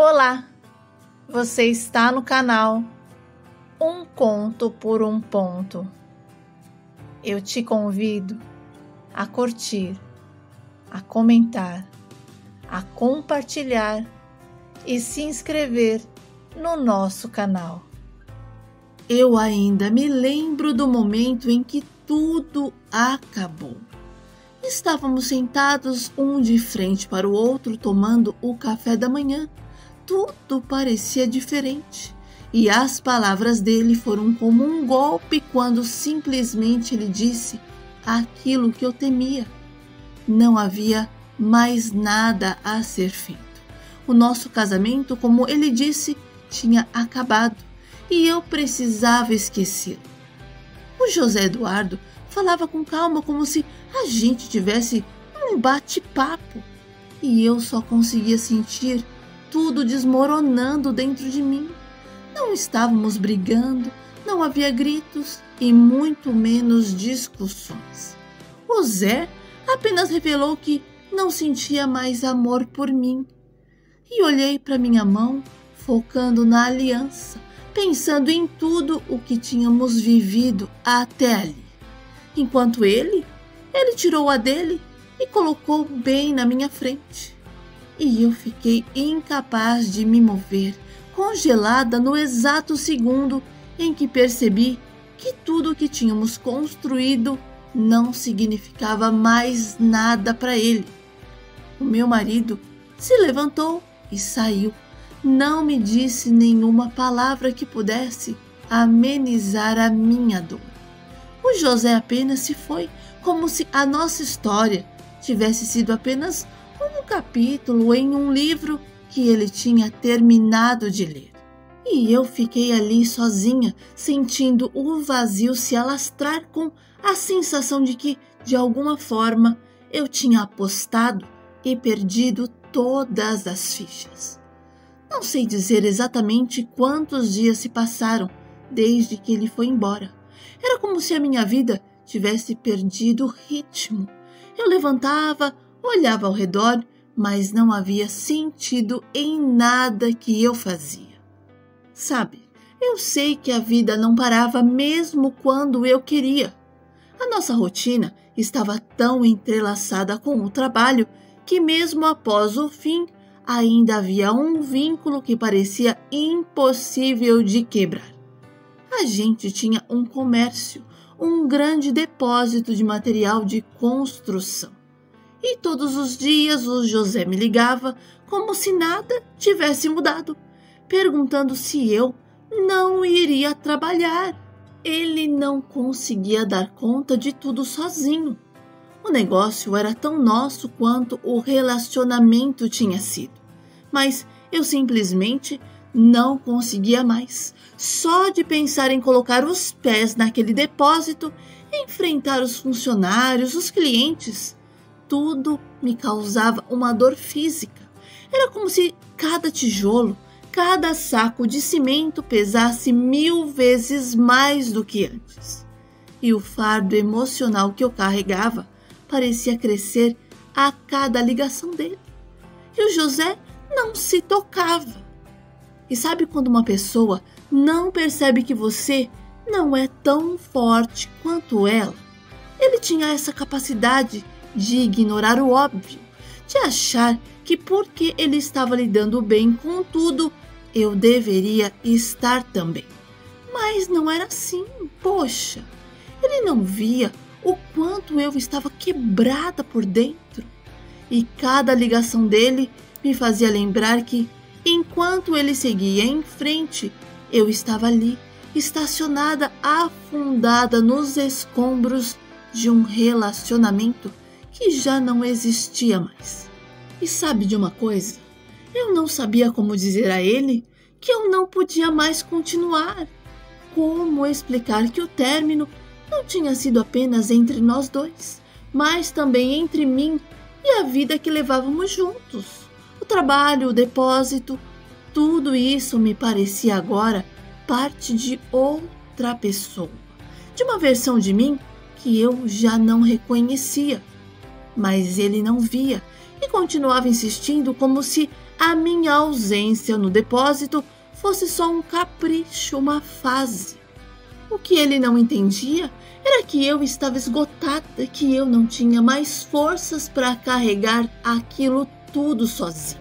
Olá, você está no canal Um Conto por um Ponto. Eu te convido a curtir, a comentar, a compartilhar e se inscrever no nosso canal. Eu ainda me lembro do momento em que tudo acabou. Estávamos sentados um de frente para o outro tomando o café da manhã. Tudo parecia diferente e as palavras dele foram como um golpe quando simplesmente ele disse aquilo que eu temia. Não havia mais nada a ser feito. O nosso casamento, como ele disse, tinha acabado e eu precisava esquecê-lo. O José Eduardo falava com calma como se a gente tivesse um bate-papo e eu só conseguia sentir tudo desmoronando dentro de mim. Não estávamos brigando, não havia gritos e muito menos discussões. O Zé apenas revelou que não sentia mais amor por mim. E olhei para minha mão, focando na aliança, pensando em tudo o que tínhamos vivido até ali. Enquanto ele tirou a dele e colocou bem na minha frente. E eu fiquei incapaz de me mover, congelada no exato segundo em que percebi que tudo o que tínhamos construído não significava mais nada para ele. O meu marido se levantou e saiu. Não me disse nenhuma palavra que pudesse amenizar a minha dor. O José apenas se foi, como se a nossa história tivesse sido apenas um capítulo em um livro que ele tinha terminado de ler. E eu fiquei ali sozinha, sentindo o vazio se alastrar com a sensação de que, de alguma forma, eu tinha apostado e perdido todas as fichas. Não sei dizer exatamente quantos dias se passaram desde que ele foi embora. Era como se a minha vida tivesse perdido o ritmo. Eu levantava, olhava ao redor, mas não havia sentido em nada que eu fazia. Sabe, eu sei que a vida não parava mesmo quando eu queria. A nossa rotina estava tão entrelaçada com o trabalho que mesmo após o fim, ainda havia um vínculo que parecia impossível de quebrar. A gente tinha um comércio, um grande depósito de material de construção. E todos os dias o José me ligava como se nada tivesse mudado, perguntando se eu não iria trabalhar. Ele não conseguia dar conta de tudo sozinho. O negócio era tão nosso quanto o relacionamento tinha sido. Mas eu simplesmente não conseguia mais. Só de pensar em colocar os pés naquele depósito, enfrentar os funcionários, os clientes, tudo me causava uma dor física. Era como se cada tijolo, cada saco de cimento pesasse 1000 vezes mais do que antes. E o fardo emocional que eu carregava parecia crescer a cada ligação dele. E o José não se tocava. E sabe quando uma pessoa não percebe que você não é tão forte quanto ela? Ele tinha essa capacidade de ignorar o óbvio, de achar que porque ele estava lidando bem com tudo, eu deveria estar também. Mas não era assim, poxa. Ele não via o quanto eu estava quebrada por dentro. E cada ligação dele me fazia lembrar que, enquanto ele seguia em frente, eu estava ali, estacionada, afundada nos escombros de um relacionamento que já não existia mais. E sabe de uma coisa? Eu não sabia como dizer a ele que eu não podia mais continuar. Como explicar que o término não tinha sido apenas entre nós dois, mas também entre mim e a vida que levávamos juntos. O trabalho, o depósito, tudo isso me parecia agora parte de outra pessoa, de uma versão de mim que eu já não reconhecia. Mas ele não via e continuava insistindo como se a minha ausência no depósito fosse só um capricho, uma fase. O que ele não entendia era que eu estava esgotada, que eu não tinha mais forças para carregar aquilo tudo sozinha.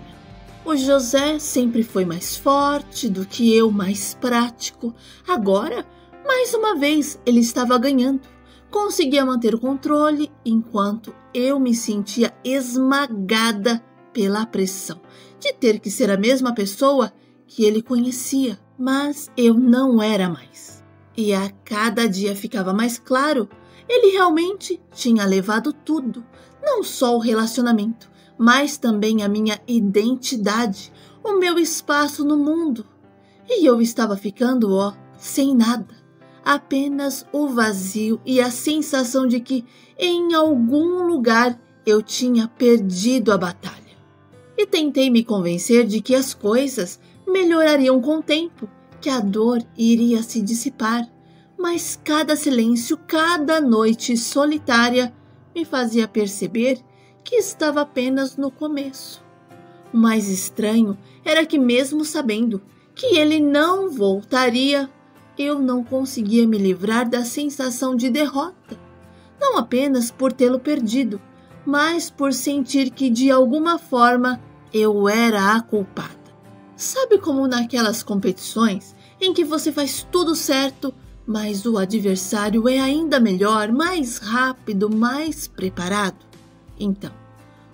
O José sempre foi mais forte do que eu, mais prático. Agora, mais uma vez, ele estava ganhando. Conseguia manter o controle enquanto eu me sentia esmagada pela pressão de ter que ser a mesma pessoa que ele conhecia, mas eu não era mais. E a cada dia ficava mais claro, ele realmente tinha levado tudo, não só o relacionamento, mas também a minha identidade, o meu espaço no mundo. E eu estava ficando, sem nada. Apenas o vazio e a sensação de que em algum lugar eu tinha perdido a batalha. E tentei me convencer de que as coisas melhorariam com o tempo, que a dor iria se dissipar. Mas cada silêncio, cada noite solitária me fazia perceber que estava apenas no começo. O mais estranho era que, mesmo sabendo que ele não voltaria, eu não conseguia me livrar da sensação de derrota. Não apenas por tê-lo perdido, mas por sentir que, de alguma forma, eu era a culpada. Sabe como naquelas competições em que você faz tudo certo, mas o adversário é ainda melhor, mais rápido, mais preparado? Então,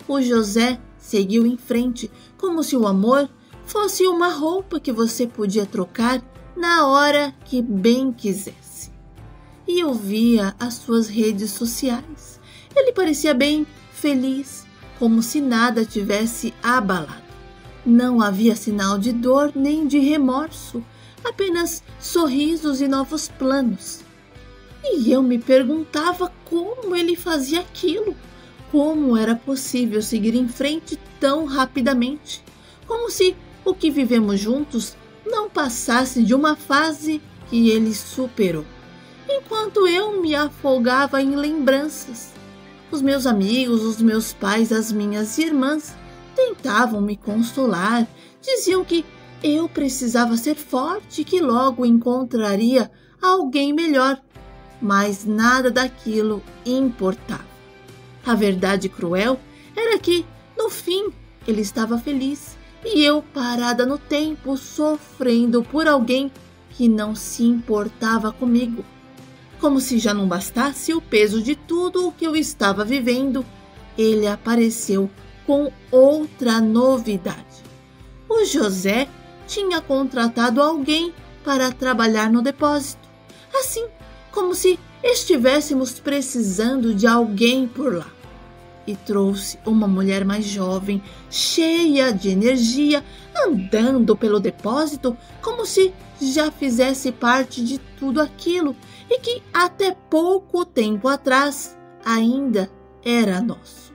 o José seguiu em frente, como se o amor fosse uma roupa que você podia trocar na hora que bem quisesse. E eu via as suas redes sociais. Ele parecia bem feliz, como se nada tivesse abalado. Não havia sinal de dor nem de remorso, apenas sorrisos e novos planos. E eu me perguntava como ele fazia aquilo. Como era possível seguir em frente tão rapidamente? Como se o que vivemos juntos não passasse de uma fase que ele superou. Enquanto eu me afogava em lembranças. Os meus amigos, os meus pais, as minhas irmãs tentavam me consolar. Diziam que eu precisava ser forte e que logo encontraria alguém melhor. Mas nada daquilo importava. A verdade cruel era que, no fim, ele estava feliz e eu parada no tempo, sofrendo por alguém que não se importava comigo. Como se já não bastasse o peso de tudo o que eu estava vivendo, ele apareceu com outra novidade. O José tinha contratado alguém para trabalhar no depósito, assim como se estivéssemos precisando de alguém por lá. E trouxe uma mulher mais jovem, cheia de energia, andando pelo depósito como se já fizesse parte de tudo aquilo e que até pouco tempo atrás ainda era nosso.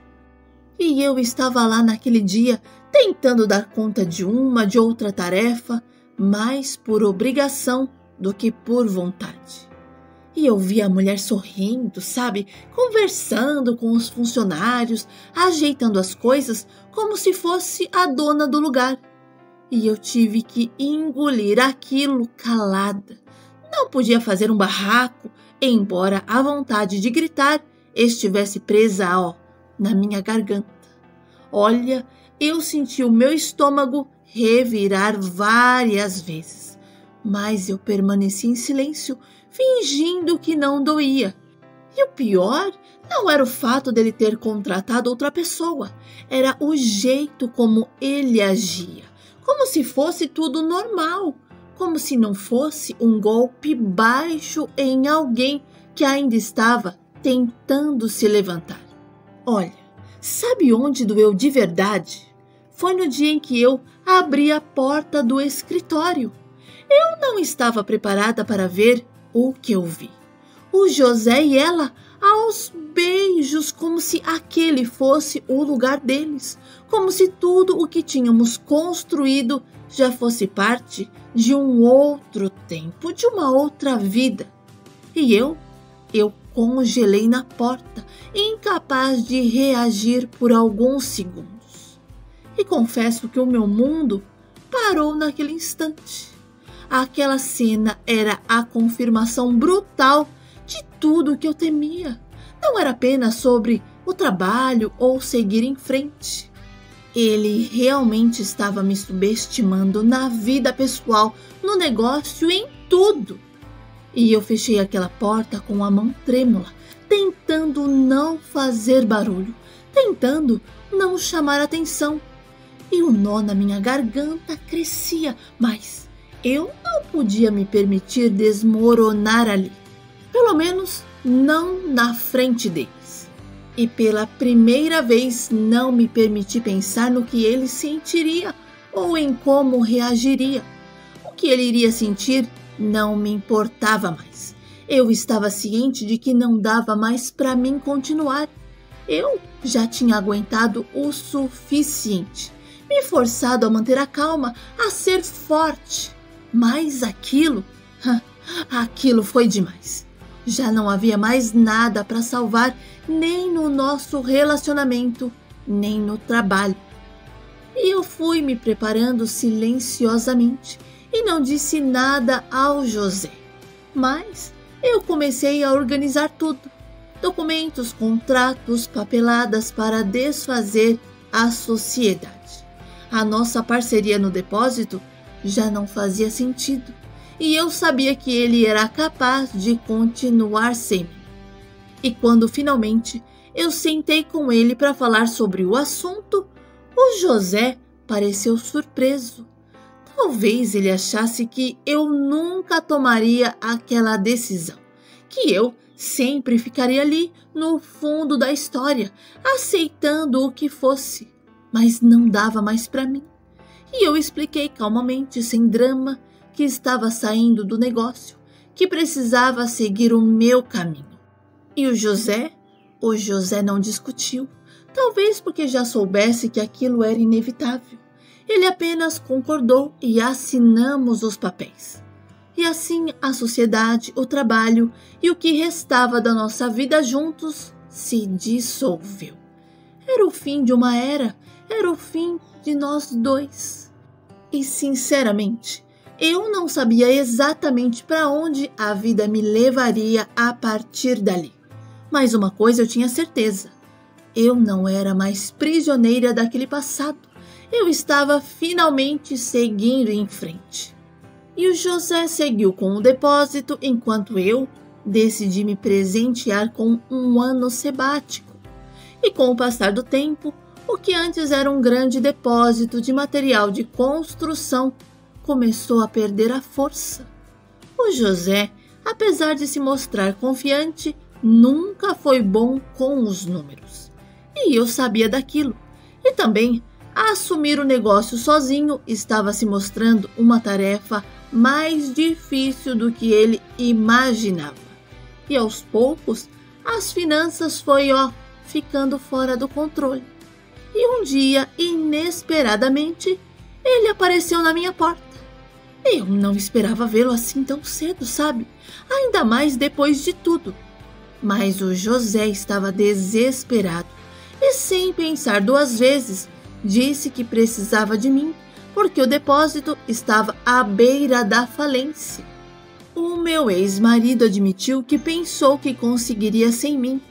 E eu estava lá naquele dia tentando dar conta de uma, de outra tarefa, mais por obrigação do que por vontade. E eu vi a mulher sorrindo, sabe? Conversando com os funcionários, ajeitando as coisas como se fosse a dona do lugar. E eu tive que engolir aquilo calada. Não podia fazer um barraco, embora a vontade de gritar estivesse presa, na minha garganta. Olha, eu senti o meu estômago revirar várias vezes, mas eu permaneci em silêncio, fingindo que não doía. E o pior não era o fato dele ter contratado outra pessoa, era o jeito como ele agia, como se fosse tudo normal, como se não fosse um golpe baixo em alguém que ainda estava tentando se levantar. Olha, sabe onde doeu de verdade? Foi no dia em que eu abri a porta do escritório. Eu não estava preparada para ver o que eu vi. O José e ela aos beijos, como se aquele fosse o lugar deles, como se tudo o que tínhamos construído já fosse parte de um outro tempo, de uma outra vida. E eu congelei na porta, incapaz de reagir por alguns segundos. E confesso que o meu mundo parou naquele instante. Aquela cena era a confirmação brutal de tudo o que eu temia. Não era apenas sobre o trabalho ou seguir em frente. Ele realmente estava me subestimando na vida pessoal, no negócio, em tudo. E eu fechei aquela porta com a mão trêmula, tentando não fazer barulho, tentando não chamar atenção. E o nó na minha garganta crescia, mas eu não podia me permitir desmoronar ali. Pelo menos não na frente deles. E pela primeira vez não me permiti pensar no que ele sentiria ou em como reagiria. O que ele iria sentir não me importava mais. Eu estava ciente de que não dava mais para mim continuar. Eu já tinha aguentado o suficiente, me forçado a manter a calma, a ser forte. Mas aquilo foi demais. Já não havia mais nada para salvar, nem no nosso relacionamento, nem no trabalho. E eu fui me preparando silenciosamente e não disse nada ao José. Mas eu comecei a organizar tudo. Documentos, contratos, papeladas para desfazer a sociedade. A nossa parceria no depósito já não fazia sentido. E eu sabia que ele era capaz de continuar sem mim. E quando finalmente eu sentei com ele para falar sobre o assunto, o José pareceu surpreso. Talvez ele achasse que eu nunca tomaria aquela decisão, que eu sempre ficaria ali no fundo da história, aceitando o que fosse, mas não dava mais para mim. E eu expliquei calmamente, sem drama, que estava saindo do negócio, que precisava seguir o meu caminho. E o José não discutiu, talvez porque já soubesse que aquilo era inevitável. Ele apenas concordou e assinamos os papéis. E assim a sociedade, o trabalho e o que restava da nossa vida juntos se dissolveu. Era o fim de uma era, era o fim de nós dois. E sinceramente, eu não sabia exatamente para onde a vida me levaria a partir dali. Mas uma coisa eu tinha certeza: eu não era mais prisioneira daquele passado. Eu estava finalmente seguindo em frente. E o José seguiu com o depósito enquanto eu decidi me presentear com um ano sabático. E com o passar do tempo, o que antes era um grande depósito de material de construção começou a perder a força. O José, apesar de se mostrar confiante, nunca foi bom com os números. E eu sabia daquilo. E também, assumir o negócio sozinho estava se mostrando uma tarefa mais difícil do que ele imaginava. E aos poucos, as finanças foi ficando fora do controle. E um dia, inesperadamente, ele apareceu na minha porta. Eu não esperava vê-lo assim tão cedo, sabe? Ainda mais depois de tudo. Mas o José estava desesperado e, sem pensar duas vezes, disse que precisava de mim porque o depósito estava à beira da falência. O meu ex-marido admitiu que pensou que conseguiria sem mim,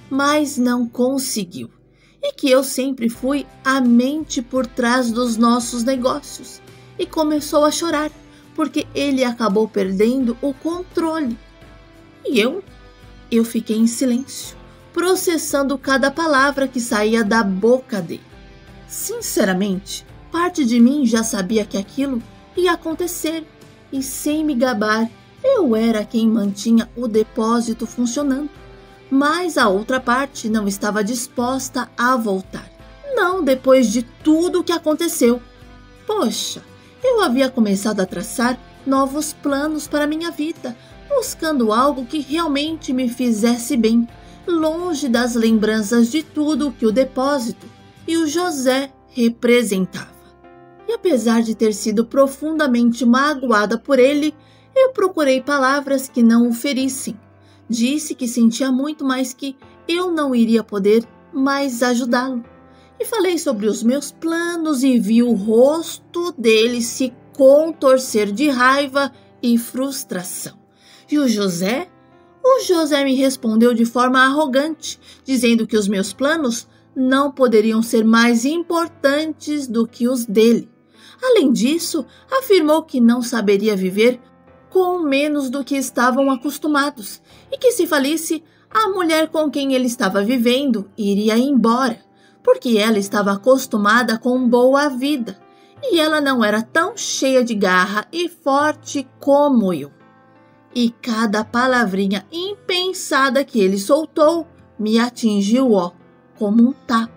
mas não conseguiu. E que eu sempre fui a mente por trás dos nossos negócios. E começou a chorar, porque ele acabou perdendo o controle. E eu fiquei em silêncio, processando cada palavra que saía da boca dele. Sinceramente, parte de mim já sabia que aquilo ia acontecer, e sem me gabar, eu era quem mantinha o depósito funcionando. Mas a outra parte não estava disposta a voltar. Não depois de tudo o que aconteceu. Poxa, eu havia começado a traçar novos planos para minha vida, buscando algo que realmente me fizesse bem, longe das lembranças de tudo que o depósito e o José representava. E apesar de ter sido profundamente magoada por ele, eu procurei palavras que não o ferissem. Disse que sentia muito, mas que eu não iria poder mais ajudá-lo. e falei sobre os meus planos e vi o rosto dele se contorcer de raiva e frustração. E o José? O José me respondeu de forma arrogante, dizendo que os meus planos não poderiam ser mais importantes do que os dele. Além disso, afirmou que não saberia viver com menos do que estavam acostumados e que, se falisse, a mulher com quem ele estava vivendo iria embora, porque ela estava acostumada com boa vida e ela não era tão cheia de garra e forte como eu. E cada palavrinha impensada que ele soltou me atingiu, como um tapa.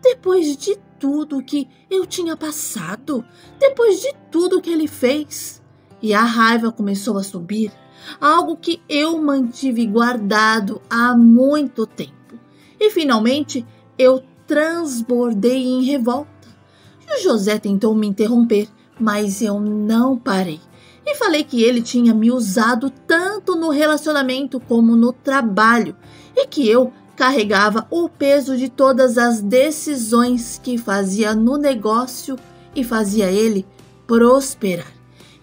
Depois de tudo que eu tinha passado, depois de tudo que ele fez. E a raiva começou a subir, algo que eu mantive guardado há muito tempo. E finalmente eu transbordei em revolta. E o José tentou me interromper, mas eu não parei. E falei que ele tinha me usado tanto no relacionamento como no trabalho e que eu carregava o peso de todas as decisões que fazia no negócio e fazia ele prosperar,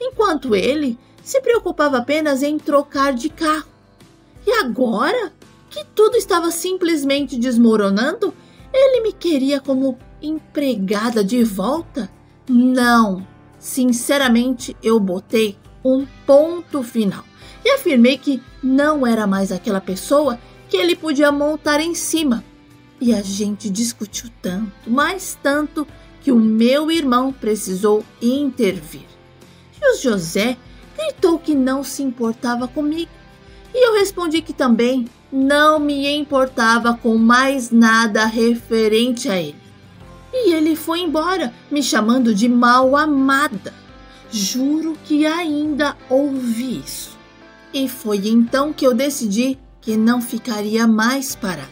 enquanto ele se preocupava apenas em trocar de carro. E agora que tudo estava simplesmente desmoronando, ele me queria como empregada de volta? Não! Sinceramente, eu botei um ponto final e afirmei que não era mais aquela pessoa que ele podia montar em cima. E a gente discutiu tanto, mas tanto, que o meu irmão precisou intervir. E o José gritou que não se importava comigo. E eu respondi que também não me importava com mais nada referente a ele. E ele foi embora, me chamando de mal amada. Juro que ainda ouvi isso. E foi então que eu decidi que não ficaria mais parada,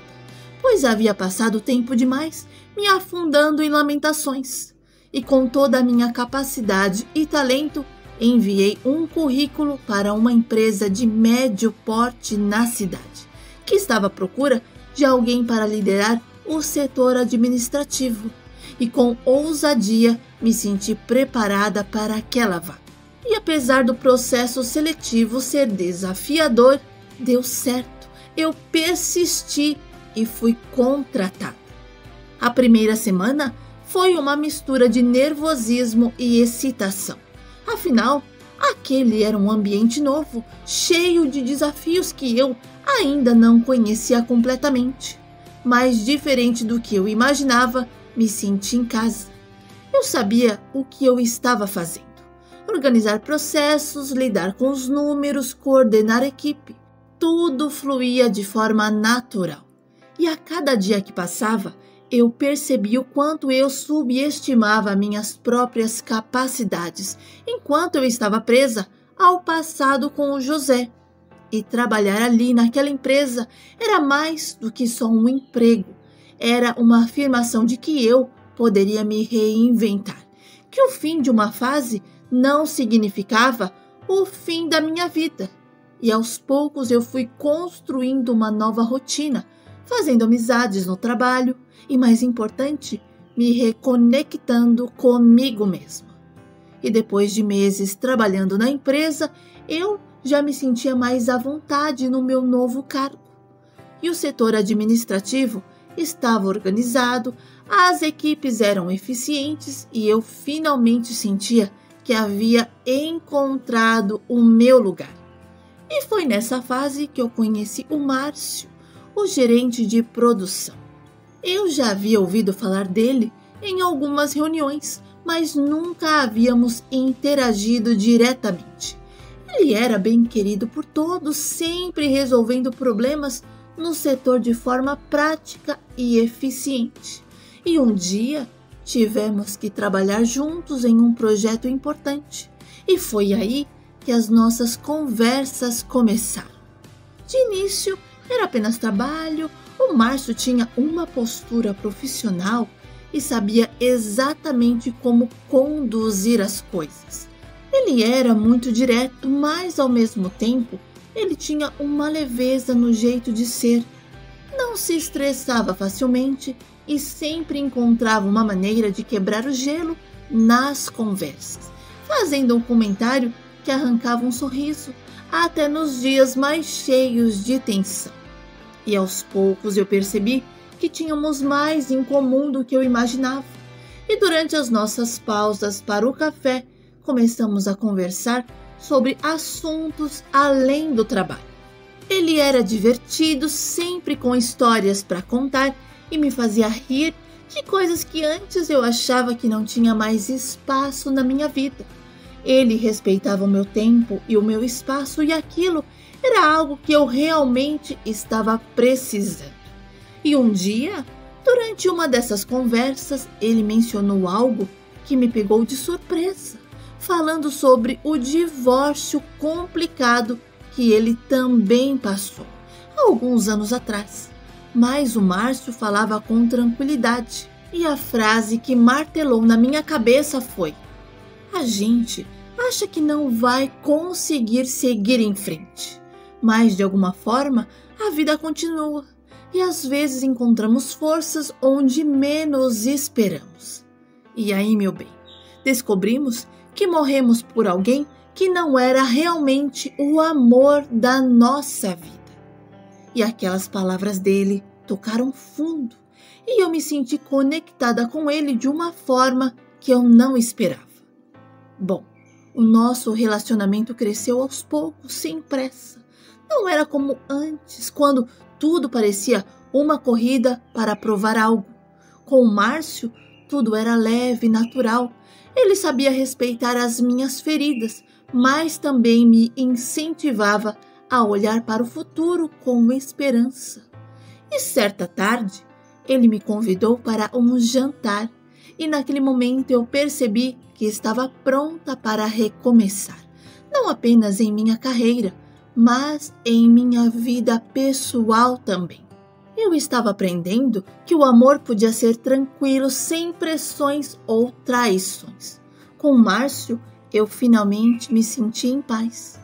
pois havia passado tempo demais me afundando em lamentações. E com toda a minha capacidade e talento, enviei um currículo para uma empresa de médio porte na cidade, que estava à procura de alguém para liderar o setor administrativo. E com ousadia me senti preparada para aquela vaga. E apesar do processo seletivo ser desafiador, deu certo. Eu persisti e fui contratada. A primeira semana foi uma mistura de nervosismo e excitação. Afinal, aquele era um ambiente novo, cheio de desafios que eu ainda não conhecia completamente. Mas diferente do que eu imaginava, me senti em casa. Eu sabia o que eu estava fazendo. Organizar processos, lidar com os números, coordenar a equipe. Tudo fluía de forma natural. E a cada dia que passava, eu percebi o quanto eu subestimava minhas próprias capacidades, enquanto eu estava presa ao passado com o José. E trabalhar ali naquela empresa era mais do que só um emprego. Era uma afirmação de que eu poderia me reinventar, que o fim de uma fase não significava o fim da minha vida. E aos poucos eu fui construindo uma nova rotina, fazendo amizades no trabalho e, mais importante, me reconectando comigo mesma. E depois de meses trabalhando na empresa, eu já me sentia mais à vontade no meu novo cargo. E o setor administrativo estava organizado, as equipes eram eficientes e eu finalmente sentia que havia encontrado o meu lugar. E foi nessa fase que eu conheci o Márcio, o gerente de produção. Eu já havia ouvido falar dele em algumas reuniões, mas nunca havíamos interagido diretamente. Ele era bem querido por todos, sempre resolvendo problemas no setor de forma prática e eficiente. E um dia tivemos que trabalhar juntos em um projeto importante. E foi aí que as nossas conversas começaram. De início, era apenas trabalho. O Márcio tinha uma postura profissional e sabia exatamente como conduzir as coisas. Ele era muito direto, mas ao mesmo tempo ele tinha uma leveza no jeito de ser. não se estressava facilmente e sempre encontrava uma maneira de quebrar o gelo nas conversas, fazendo um comentário que arrancava um sorriso até nos dias mais cheios de tensão. E aos poucos eu percebi que tínhamos mais em comum do que eu imaginava. E durante as nossas pausas para o café, começamos a conversar sobre assuntos além do trabalho. Ele era divertido, sempre com histórias para contar e me fazia rir de coisas que antes eu achava que não tinha mais espaço na minha vida. Ele respeitava o meu tempo e o meu espaço e aquilo era algo que eu realmente estava precisando. E um dia, durante uma dessas conversas, ele mencionou algo que me pegou de surpresa, falando sobre o divórcio complicado que ele também passou há alguns anos atrás. Mas o Márcio falava com tranquilidade e a frase que martelou na minha cabeça foi: a gente acha que não vai conseguir seguir em frente, mas de alguma forma a vida continua e às vezes encontramos forças onde menos esperamos. E aí, meu bem, descobrimos que morremos por alguém que não era realmente o amor da nossa vida. E aquelas palavras dele tocaram fundo e eu me senti conectada com ele de uma forma que eu não esperava. Bom, o nosso relacionamento cresceu aos poucos, sem pressa. Não era como antes, quando tudo parecia uma corrida para provar algo. Com o Márcio, tudo era leve e natural. Ele sabia respeitar as minhas feridas, mas também me incentivava a olhar para o futuro com esperança. E certa tarde, ele me convidou para um jantar e naquele momento eu percebi que estava pronta para recomeçar, não apenas em minha carreira, mas em minha vida pessoal também. Eu estava aprendendo que o amor podia ser tranquilo, sem pressões ou traições. Com o Márcio, eu finalmente me senti em paz.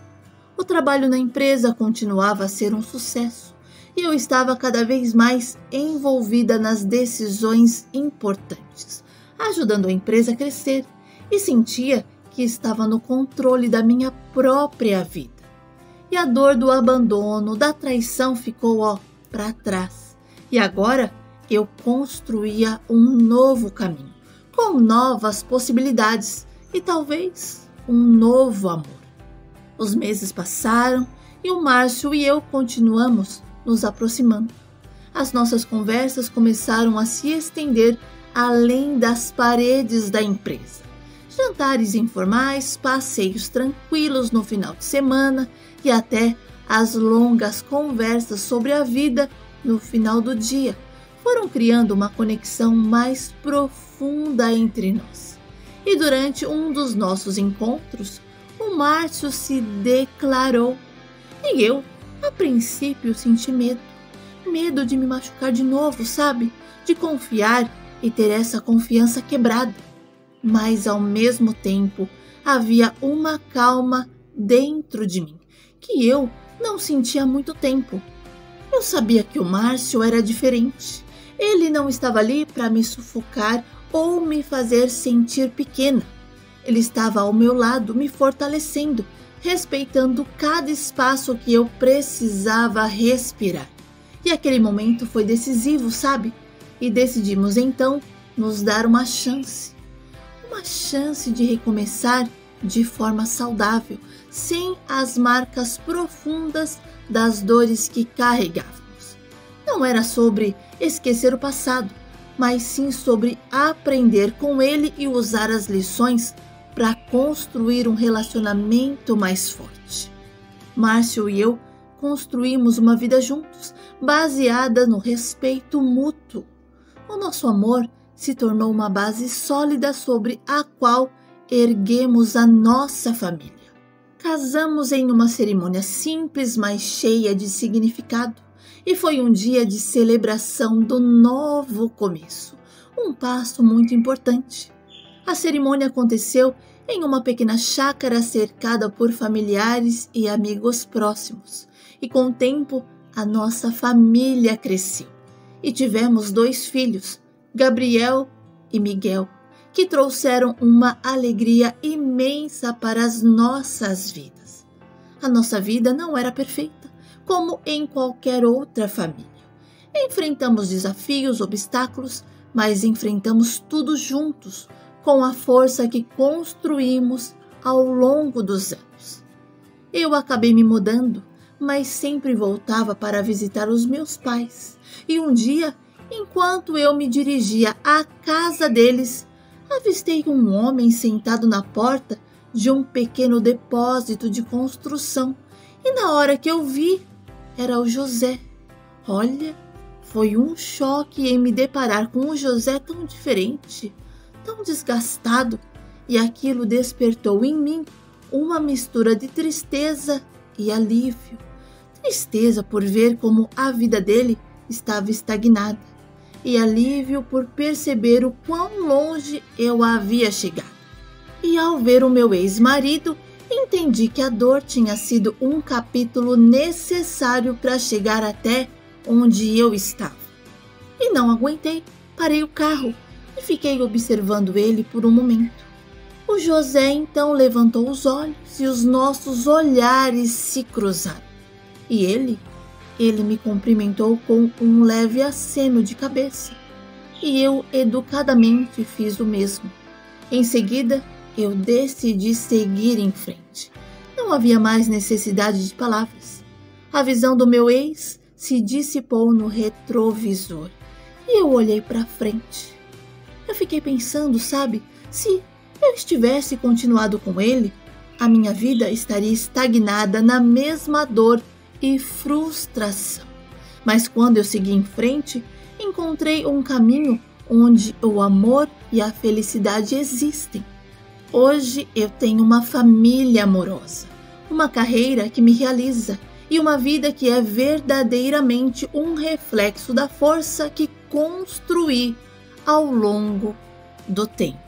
O trabalho na empresa continuava a ser um sucesso e eu estava cada vez mais envolvida nas decisões importantes, ajudando a empresa a crescer e sentia que estava no controle da minha própria vida. E a dor do abandono, da traição ficou para trás. E agora eu construía um novo caminho, com novas possibilidades e talvez um novo amor. Os meses passaram e o Márcio e eu continuamos nos aproximando. As nossas conversas começaram a se estender além das paredes da empresa. Jantares informais, passeios tranquilos no final de semana e até as longas conversas sobre a vida no final do dia foram criando uma conexão mais profunda entre nós. E durante um dos nossos encontros, o Márcio se declarou. E eu, a princípio, senti medo. Medo de me machucar de novo, sabe? De confiar e ter essa confiança quebrada. Mas, ao mesmo tempo, havia uma calma dentro de mim, que eu não sentia há muito tempo. Eu sabia que o Márcio era diferente. Ele não estava ali para me sufocar ou me fazer sentir pequena. Ele estava ao meu lado, me fortalecendo, respeitando cada espaço que eu precisava respirar. E aquele momento foi decisivo, sabe? E decidimos então nos dar uma chance de recomeçar de forma saudável, sem as marcas profundas das dores que carregávamos. Não era sobre esquecer o passado, mas sim sobre aprender com ele e usar as lições para construir um relacionamento mais forte. Márcio e eu construímos uma vida juntos, baseada no respeito mútuo. O nosso amor se tornou uma base sólida sobre a qual erguemos a nossa família. Casamos em uma cerimônia simples, mas cheia de significado, e foi um dia de celebração do novo começo, um passo muito importante. A cerimônia aconteceu em uma pequena chácara cercada por familiares e amigos próximos, e com o tempo a nossa família cresceu. e tivemos 2 filhos, Gabriel e Miguel, que trouxeram uma alegria imensa para as nossas vidas. A nossa vida não era perfeita, como em qualquer outra família. Enfrentamos desafios, obstáculos, mas enfrentamos tudo juntos, com a força que construímos ao longo dos anos. Eu acabei me mudando, mas sempre voltava para visitar os meus pais. E um dia, enquanto eu me dirigia à casa deles, avistei um homem sentado na porta de um pequeno depósito de construção. E na hora que eu vi, era o José. Olha, foi um choque em me deparar com o José tão diferente, tão desgastado, e aquilo despertou em mim uma mistura de tristeza e alívio. Tristeza por ver como a vida dele estava estagnada, e alívio por perceber o quão longe eu havia chegado. E ao ver o meu ex-marido, entendi que a dor tinha sido um capítulo necessário para chegar até onde eu estava. E não aguentei, parei o carro e fiquei observando ele por um momento. O José então levantou os olhos e os nossos olhares se cruzaram. E ele me cumprimentou com um leve aceno de cabeça. E eu educadamente fiz o mesmo. Em seguida, eu decidi seguir em frente. Não havia mais necessidade de palavras. A visão do meu ex se dissipou no retrovisor e eu olhei para frente. Eu fiquei pensando, sabe, se eu estivesse continuado com ele, a minha vida estaria estagnada na mesma dor e frustração. Mas quando eu segui em frente, encontrei um caminho onde o amor e a felicidade existem. Hoje eu tenho uma família amorosa, uma carreira que me realiza e uma vida que é verdadeiramente um reflexo da força que construí ao longo do tempo.